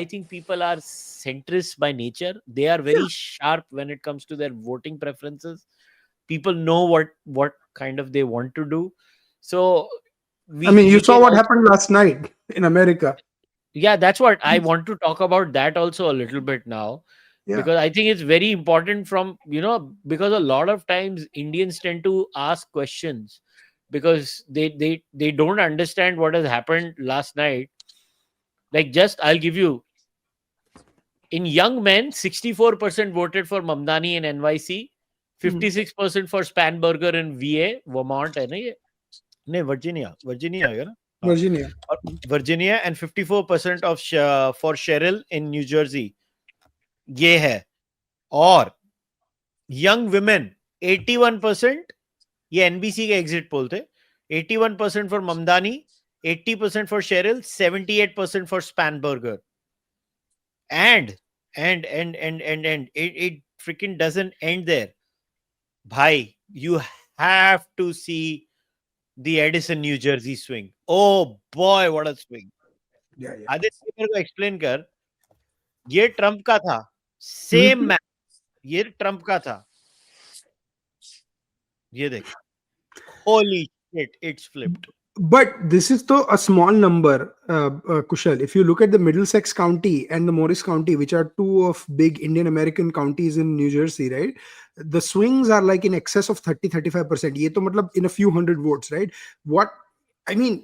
think people are centrist by nature. They are very sharp when it comes to their voting preferences. People know what kind of they want to do. So I mean, you we saw can what also, happened last night in America. yeah, that's what I want to talk about, that also a little bit now, Yeah. because I think it's very important from, because a lot of times Indians tend to ask questions because they don't understand what has happened last night. Like, just I'll give you, in young men, 64% voted for Mamdani in NYC, Hmm. 56% for Spanberger in VA, Vermont, है ना ये? नहीं, Virginia है ना? हाँ, Virginia. और Virginia, and 54% of for Cheryl in New Jersey. ये है. और young women, 81%, ये एनबीसी के एग्जिट पोल थे, 81% for Mamdani, 80% for Cheryl, 78% for Spanberger. And it freaking doesn't end there. Bhai, you have to see the Edison, New Jersey swing. Oh boy, what a swing. Yeah, yeah. Aditya मेरे को explain कर, ये Trump का था, same Mhm. Match, ये Trump का था, ये देख, holy shit, it's flipped. But this is though a small number, Kushal. If you look at the Middlesex County and the Morris County, which are two of big Indian American counties in New Jersey, right? The swings are like in excess of 30-35%. Ye to matlab in a few hundred votes, right? What I mean,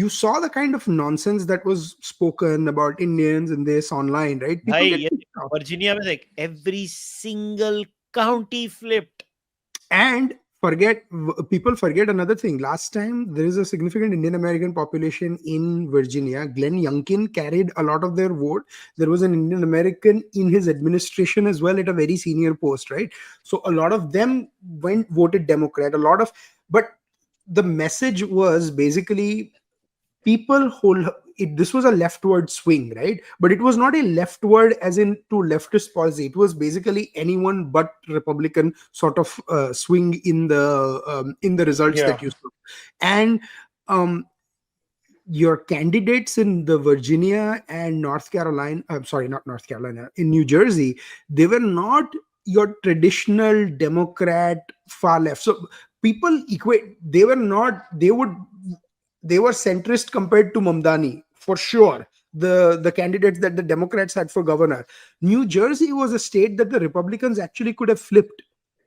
you saw the kind of nonsense that was spoken about Indians in this online, right? People भाई get ये pissed off. Virginia में देख, every single county flipped. And people forget another thing. Last time there is a significant Indian American population in Virginia. Glenn Youngkin carried a lot of their vote. There was an Indian American in his administration as well at a very senior post, right? So a lot of them voted Democrat. But the message was basically people hold it. This was a leftward swing, right? But it was not a leftward as in to leftist policy. It was basically anyone but Republican sort of swing in the results Yeah. that you saw. And um, your candidates in the Virginia and North Carolina, I'm sorry, not North Carolina, in New Jersey, they were not your traditional Democrat far left. So people equate, they were centrist compared to Mamdani for sure. The candidates that the Democrats had for governor. New Jersey was a state that the Republicans actually could have flipped.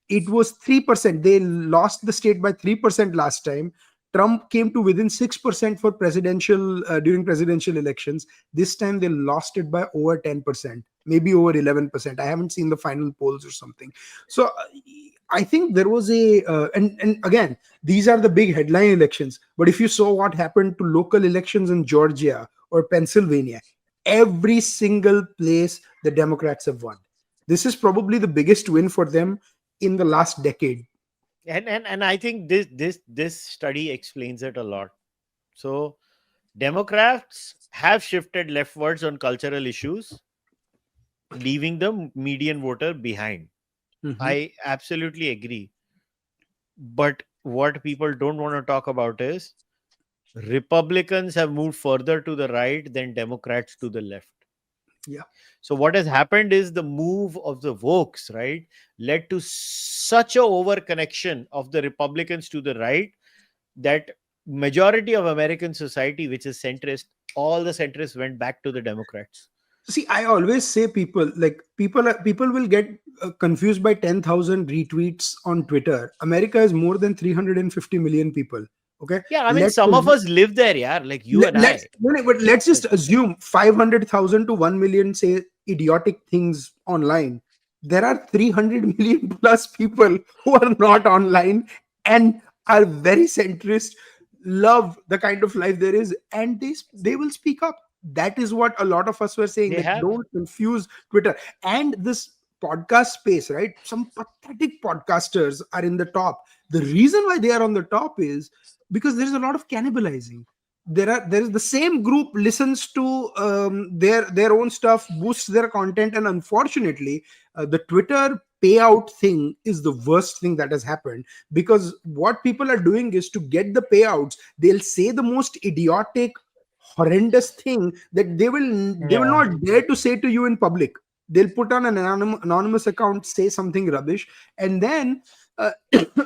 It was 3%. They lost the state by 3% last time. Trump came to within 6% for presidential during presidential elections. This time they lost it by over 10%, maybe over 11%. I haven't seen the final polls or something. So I think there was and again, these are the big headline elections. But if you saw what happened to local elections in Georgia or Pennsylvania, every single place the Democrats have won. This is probably the biggest win for them in the last decade. And I think this study explains it a lot. So Democrats have shifted leftwards on cultural issues, leaving the median voter behind. Mhm. I absolutely agree. But what people don't want to talk about is Republicans have moved further to the right than Democrats to the left. Yeah. So what has happened is the move of the Vokes, right, led to such a over connection of the Republicans to the right that majority of American society, which is centrist, all the centrists went back to the Democrats. See, I always say people will get confused by 10,000 retweets on Twitter. America is more than 350 million people. Okay, Yeah, I mean, let's some of us live there, yeah, like you and I. let's no, no, but let's just assume 500,000 to 1 million say idiotic things online. There are 300 million plus people who are not online and are very centrist, love the kind of life there is, and they will speak up. That is what a lot of us were saying, They that have. don't confuse Twitter and this podcast space, right? Some pathetic podcasters are in the top. The reason why they are on the top is because there is a lot of cannibalizing. There is the same group listens to their own stuff, boosts their content, and unfortunately the Twitter payout thing is the worst thing that has happened, because what people are doing is to get the payouts, they'll say the most idiotic, horrendous thing that they will Yeah. not dare to say to you in public. They'll put on an anonymous account, say something rubbish, and then uh,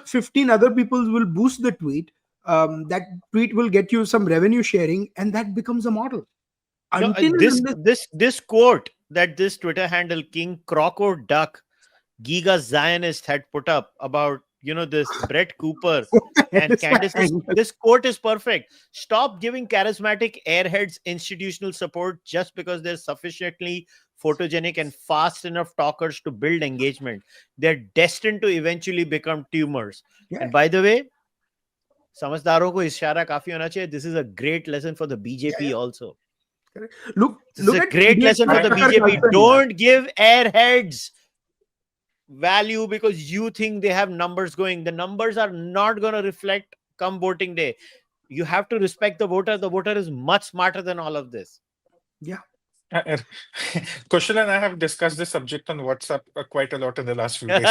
15 other people will boost the tweet. That tweet will get you some revenue sharing, and that becomes a model. No, Until and this unless, this this quote that this Twitter handle King Croco Duck Giga Zionist had put up about this Brett Cooper and it's my Candace. angle. This quote is perfect. Stop giving charismatic airheads institutional support just because they're sufficiently photogenic and fast enough talkers to build engagement. They're destined to eventually become tumors. Yeah. And by the way, समझदारों को इशारा काफी होना चाहिए. This is a great lesson for the BJP Yeah. also. Look, This is a at great India's lesson for the Tucker BJP. Carlson. Don't give airheads value because you think they have numbers going. The numbers are not going to reflect come voting day. You have to respect the voter. The voter is much smarter than all of this. Yeah. Kushal and I have discussed this subject on WhatsApp quite a lot in the last few days.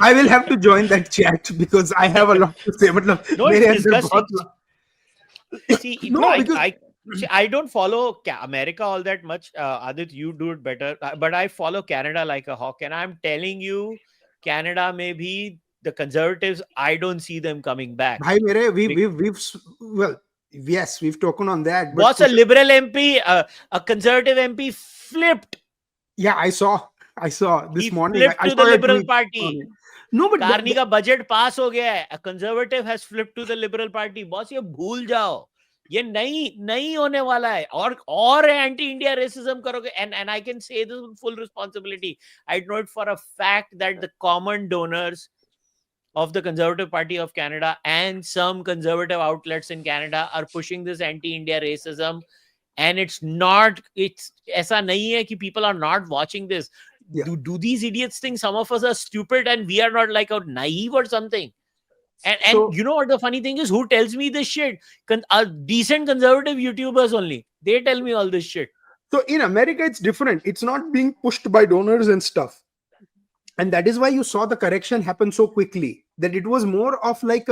I will have to join that chat because I have a lot to say. No, मेरे it's अंदर disgusting. बहुत- See, No, because I don't follow America all that much. Adit, you do it better. But I follow Canada like a hawk. And I'm telling you, Canada may be the conservatives. I don't see them coming back. भाई मेरे we've well, yes, we've talked on that. But What's a liberal MP? A conservative MP flipped. yeah, I saw this He morning. flipped I to saw the a Liberal tweet. Party. No, but Carney का budget pass हो गया है. A conservative has flipped to the Liberal Party. Boss, ये भूल जाओ. ये नहीं होने वाला है. और anti-India racism करोगे. And I can say this with full responsibility. I know it for a fact that the common donors of the Conservative Party of Canada and some conservative outlets in Canada are pushing this anti-India racism. And it's ऐसा नहीं है कि people are not watching this. Yeah. Do these idiots think some of us are stupid and we are not like naive or something? And So- you know what the funny thing is? Who tells me this shit? Decent conservative YouTubers only. They tell me all this shit. So in America, it's different. It's not being pushed by donors and stuff. And that is why you saw the correction happen so quickly. That it was more of like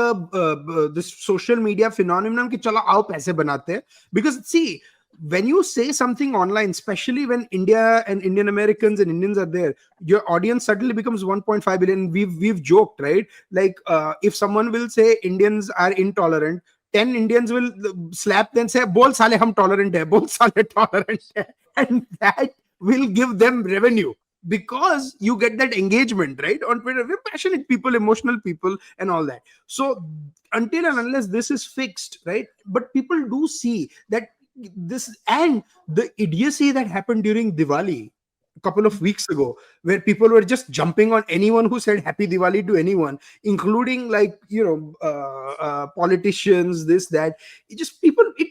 this social media phenomenon कि चलो आओ पैसे बनाते हैं. Because see, when you say something online, especially when India and Indian Americans and Indians are there, your audience suddenly becomes 1.5 billion. We've joked, right? Like if someone will say Indians are intolerant, 10 Indians will slap them, say, "Bol sale hum tolerant hai, bol sale tolerant hai," and that will give them revenue. Because you get that engagement, right? On Twitter, we're passionate people, emotional people, and all that. So until and unless this is fixed, right? But people do see that this and the idiocy that happened during Diwali a couple of weeks ago, where people were just jumping on anyone who said Happy Diwali to anyone, including like politicians, this that. It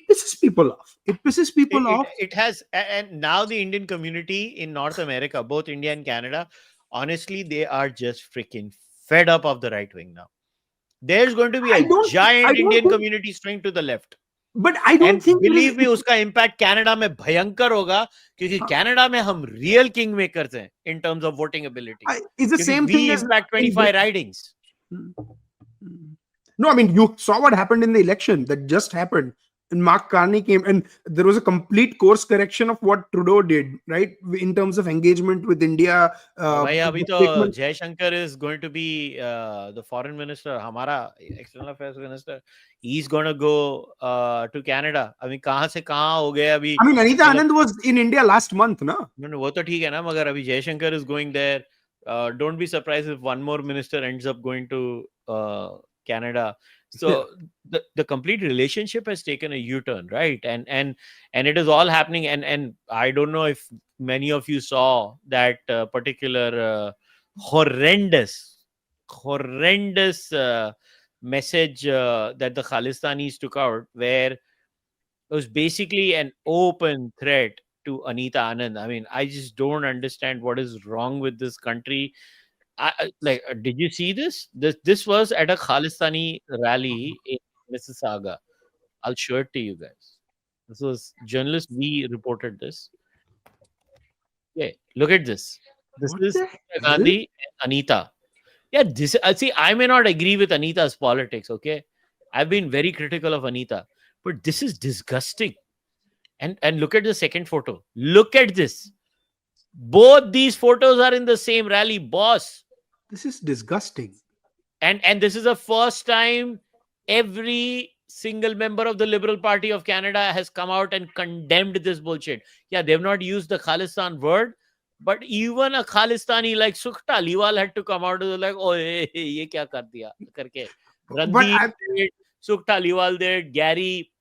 pisses people off. It pisses people off. It has, and now the Indian community in North America, both India and Canada, honestly, they are just freaking fed up of the right wing now. There's going to be I a don't giant Indian think- community swing to the left. But I don't And think it believe is- me, उसका impact Canada में भयंकर होगा क्योंकि Canada में हम real kingmakers हैं in terms of voting ability. it's the क्योंकि same we thing as impact 25 ridings. No, I mean, you saw what happened in the election that just happened. And Mark Carney came, and there was a complete course correction of what Trudeau did, right? In terms of engagement with India. भाई अभी the तो statement- Jaishankar is going to be the foreign minister, हमारा external affairs minister. He's going to go to Canada. I mean कहाँ से कहाँ हो गया अभी. I mean, Anita Anand was in India last month, no? No, वो तो ठीक है ना, मगर अभी Jaishankar is going there. Don't be surprised if one more minister ends up going to Canada. So the complete relationship has taken a U-turn, right? And it is all happening. And I don't know if many of you saw that particular horrendous message that the Khalistanis took out, where it was basically an open threat to Anita Anand. I mean, I just don't understand what is wrong with this country. Did you see this? This was at a Khalistani rally in Mississauga. I'll show it to you guys. This was journalist V reported this. Okay, look at this. This What is the Sonia hell? Gandhi and Anita. Yeah, this see, I may not agree with Anita's politics, okay? I've been very critical of Anita. But this is disgusting. And look at the second photo. Look at this. Both these photos are in the same rally, boss. This is disgusting. And this is the first time every single member of the Liberal Party of Canada has come out and condemned this bullshit. Yeah, they've not used the Khalistan word, but even a Khalistani like Sukh Liwal had to come out and like, oh, ye kya kar diya? Karke. But Randeep did, Sukh Liwal did, Gary,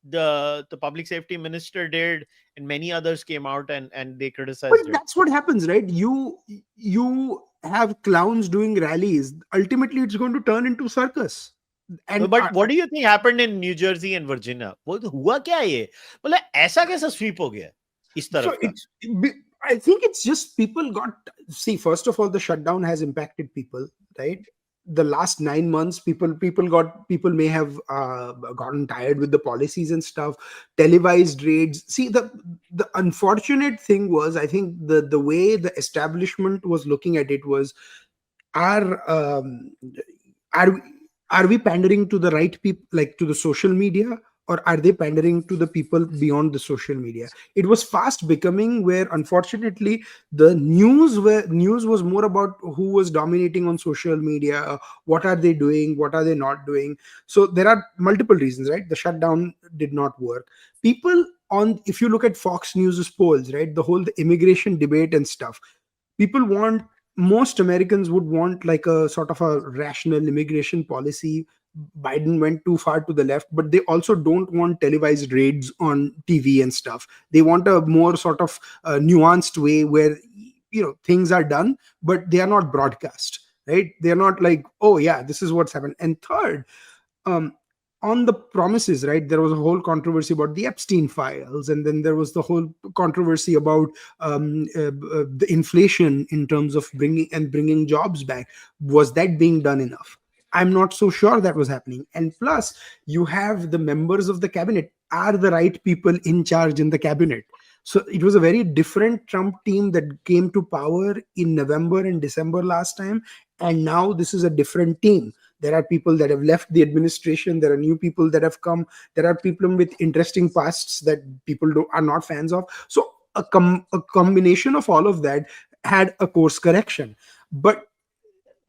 the public safety minister did, and many others came out and they criticized But it. that's what happens, right? You have clowns doing rallies. Ultimately, it's going to turn into circus. And But what do you think happened in New Jersey and Virginia? वो तो हुआ क्या ये? मतलब ऐसा कैसा sweep हो गया इस so तरफ का? I think it's just people got, see, first of all, the shutdown has impacted people, right? The last 9 months, people may have gotten tired with the policies and stuff. Televised raids. See, the unfortunate thing was, I think the way the establishment was looking at it was, are are are we pandering to the right people, like to the social media, or are they pandering to the people beyond the social media? It was fast becoming where, unfortunately, the news was more about who was dominating on social media, what are they doing, what are they not doing. So there are multiple reasons, right? The shutdown did not work. People on, if you look at Fox News's polls, right, the immigration debate and stuff, people want, most Americans would want like a sort of a rational immigration policy. Biden went too far to the left, but they also don't want televised raids on TV and stuff. They want a more sort of nuanced way where, things are done, but they are not broadcast, right? They're not like, oh yeah, this is what's happened. And third, um, on the promises, right, there was a whole controversy about the Epstein files, and then there was the whole controversy about the inflation in terms of bringing jobs back. Was that being done enough? I'm not so sure that was happening. And plus, you have the members of the cabinet are the right people in charge in the cabinet. So it was a very different Trump team that came to power in November and December last time, and now this is a different team. There are people that have left the administration. There are new people that have come. There are people with interesting pasts that people are not fans of. So a combination of all of that had a course correction. But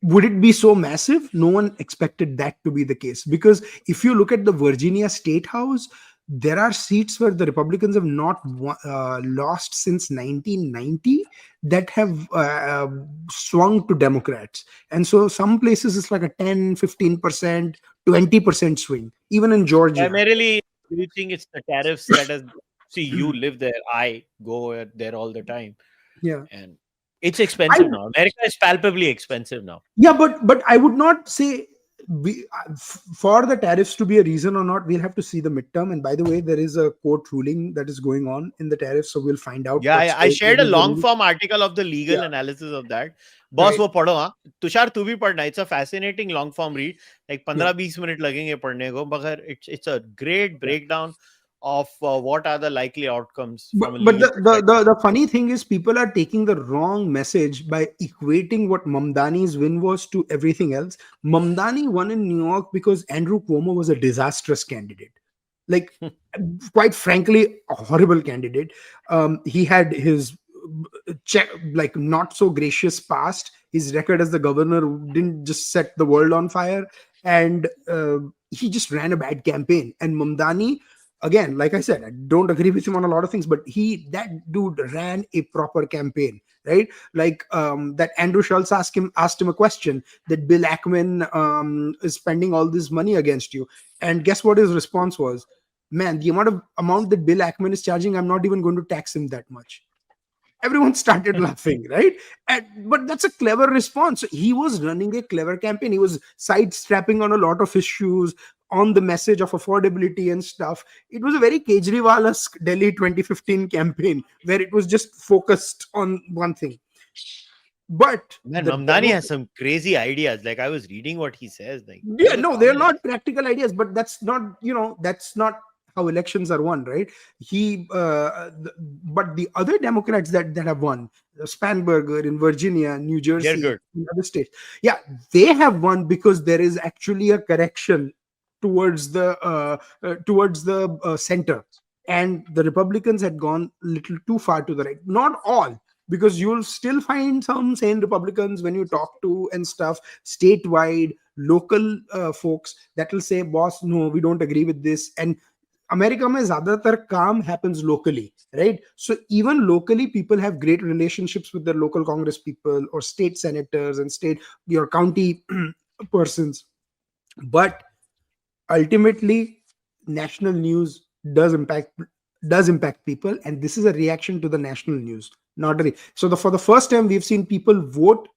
would it be so massive? No one expected that to be the case. Because if you look at the Virginia State House, there are seats where the Republicans have not lost since 1990 that have swung to Democrats. And so some places it's like a 10, 15%, 20% swing, even in Georgia. Primarily, do you think it's the tariffs that has? See, you live there. I go there all the time. Yeah. And it's expensive now. America is palpably expensive now. Yeah, but I would not say for the tariffs to be a reason or not. We'll have to see the midterm. And by the way, there is a court ruling that is going on in the tariffs, so we'll find out. Yeah, I shared a long form article of the legal analysis of that. Boss, वो पढ़ो हाँ. तुषार, तू भी पढ़ना. It's a fascinating long form read. Like 15-20 minute लगेंगे पढ़ने को. मगर it's a great breakdown of what are the likely outcomes. But the funny thing is, people are taking the wrong message by equating what Mamdani's win was to everything else. Mamdani won in New York because Andrew Cuomo was a disastrous candidate. Like, quite frankly, a horrible candidate. He had his like not so gracious past. His record as the governor didn't just set the world on fire, and he just ran a bad campaign. And Mamdani, again, like I said, I don't agree with him on a lot of things, but that dude ran a proper campaign, right? Like that Andrew Schultz asked him a question that Bill Ackman is spending all this money against you, and guess what his response was? Man, the amount that Bill Ackman is charging, I'm not even going to tax him that much. Everyone started laughing, right? But that's a clever response. He was running a clever campaign. He was sidestepping on a lot of issues, on the message of affordability and stuff. It was a very Kejriwal-esque Delhi 2015 campaign where it was just focused on one thing. But man, Mamdani has some crazy ideas. Like, I was reading what he says. Like, yeah, no, they're not practical ideas, but that's not how elections are won, right? But the other Democrats that have won, Spanberger in Virginia, New Jersey, in other states, yeah, they have won because there is actually a correction towards the center, and the Republicans had gone a little too far to the right. Not all, because you'll still find some sane Republicans when you talk to and stuff, statewide, local folks that will say, "Boss, no, we don't agree with this." And America mein zyadatar kaam happens locally, right? So even locally, people have great relationships with their local Congress people or state senators and your county persons. But ultimately, national news does impact people, and this is a reaction to the national news. Not a for the first time, we've seen people vote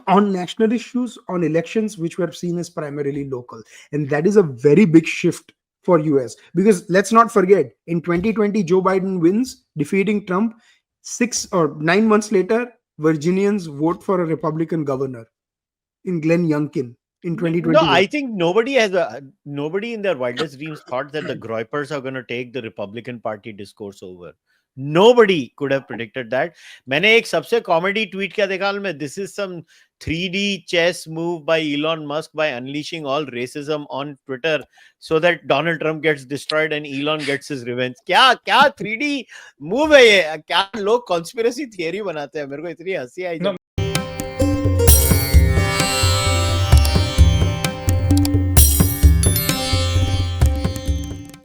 on national issues, on elections which were seen as primarily local, and that is a very big shift for US, because let's not forget, in 2020 Joe Biden wins, defeating Trump. 6 or 9 months later, Virginians vote for a Republican governor in Glenn Youngkin in No, 2021. I think nobody in their wildest dreams thought that the Groypers are going to take the Republican Party discourse over. Nobody could have predicted that. मैंने एक सबसे comedy tweet क्या देखा में, this is some 3D chess move by Elon Musk by unleashing all racism on Twitter so that Donald Trump gets destroyed and Elon gets his revenge. क्या 3D move है ये? क्या लोग conspiracy theory बनाते हैं? मेरे को इतनी हंसी आई No,